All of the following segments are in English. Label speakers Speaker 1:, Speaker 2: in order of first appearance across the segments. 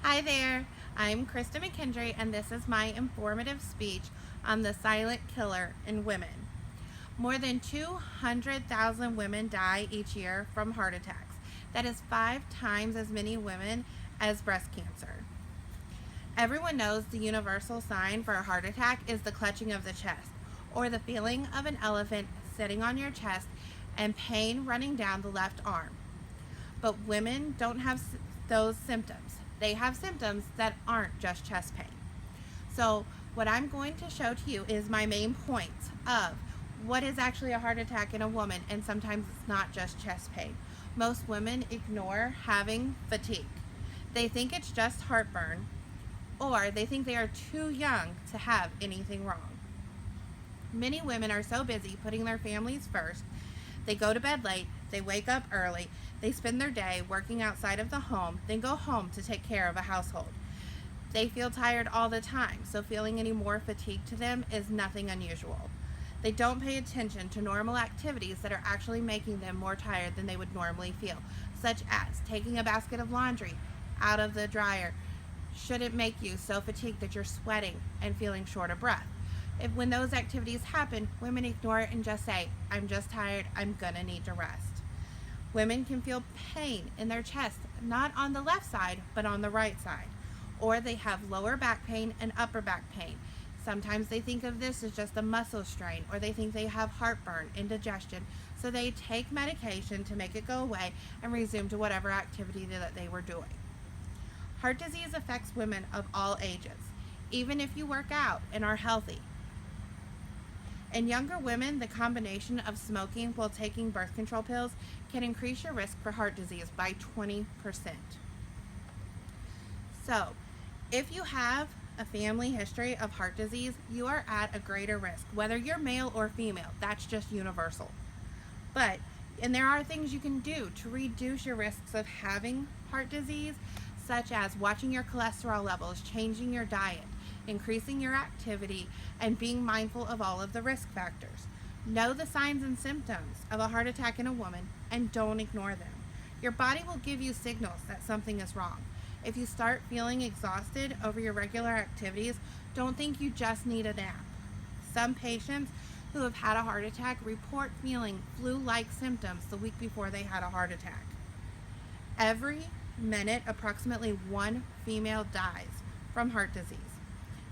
Speaker 1: Hi there, I'm Kristin McKendry, and this is my informative speech on the silent killer in women. More than 200,000 women die each year from heart attacks. That is 5 times as many women as breast cancer. Everyone knows the universal sign for a heart attack is the clutching of the chest, or the feeling of an elephant sitting on your chest and pain running down the left arm. But women don't have those symptoms. They have symptoms that aren't just chest pain. So what I'm going to show to you is my main points of what is actually a heart attack in a woman, and sometimes it's not just chest pain. Most women ignore having fatigue. They think it's just heartburn, or they think they are too young to have anything wrong. Many women are so busy putting their families first. They go to bed late, they wake up early, they spend their day working outside of the home, then go home to take care of a household. They feel tired all the time, so feeling any more fatigue to them is nothing unusual. They don't pay attention to normal activities that are actually making them more tired than they would normally feel, such as taking a basket of laundry out of the dryer shouldn't make you so fatigued that you're sweating and feeling short of breath. When those activities happen, women ignore it and just say, I'm just tired, I'm gonna need to rest. Women can feel pain in their chest, not on the left side, but on the right side. Or they have lower back pain and upper back pain. Sometimes they think of this as just a muscle strain, or they think they have heartburn, indigestion, so they take medication to make it go away and resume to whatever activity that they were doing. Heart disease affects women of all ages, even if you work out and are healthy. In younger women, the combination of smoking while taking birth control pills can increase your risk for heart disease by 20%. So, if you have a family history of heart disease, you are at a greater risk, whether you're male or female. That's just universal. And there are things you can do to reduce your risks of having heart disease, such as watching your cholesterol levels, changing your diet, increasing your activity, and being mindful of all of the risk factors. Know the signs and symptoms of a heart attack in a woman and don't ignore them. Your body will give you signals that something is wrong. If you start feeling exhausted over your regular activities, don't think you just need a nap. Some patients who have had a heart attack report feeling flu-like symptoms the week before they had a heart attack. Every minute, approximately 1 female dies from heart disease.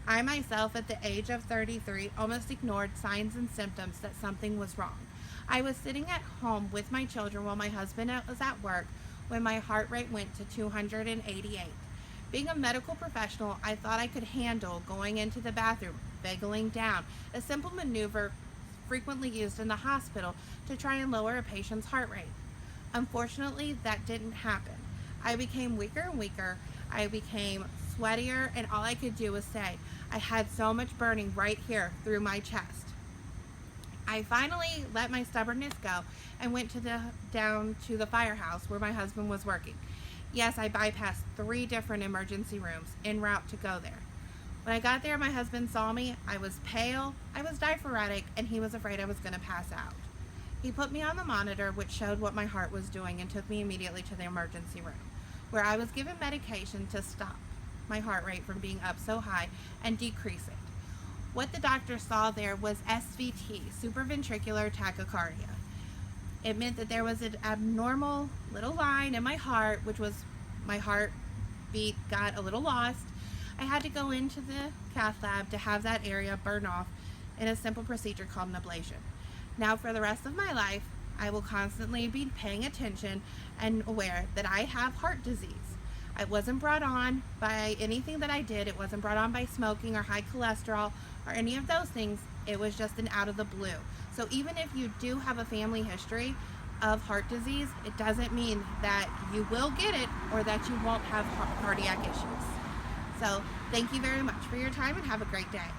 Speaker 1: I myself, at the age of 33, almost ignored signs and symptoms that something was wrong. I was sitting at home with my children while my husband was at work when my heart rate went to 288. Being a medical professional, I thought I could handle going into the bathroom, begging down, a simple maneuver frequently used in the hospital to try and lower a patient's heart rate. Unfortunately, that didn't happen. I became weaker and weaker. I became sweatier, and all I could do was say, I had so much burning right here through my chest. I finally let my stubbornness go and went down to the firehouse where my husband was working. Yes, I bypassed 3 different emergency rooms en route to go there. When I got there, my husband saw me. I was pale, I was diaphoretic, and he was afraid I was going to pass out. He put me on the monitor, which showed what my heart was doing, and took me immediately to the emergency room, where I was given medication to stop my heart rate from being up so high and decrease it. What the doctor saw there was SVT, supraventricular tachycardia. It meant that there was an abnormal little line in my heart, which was my heartbeat got a little lost. I had to go into the cath lab to have that area burn off in a simple procedure called an ablation. Now, for the rest of my life, I will constantly be paying attention and aware that I have heart disease. It wasn't brought on by anything that I did. It wasn't brought on by smoking or high cholesterol or any of those things. It was just an out of the blue. So even if you do have a family history of heart disease, it doesn't mean that you will get it or that you won't have cardiac issues. So thank you very much for your time and have a great day.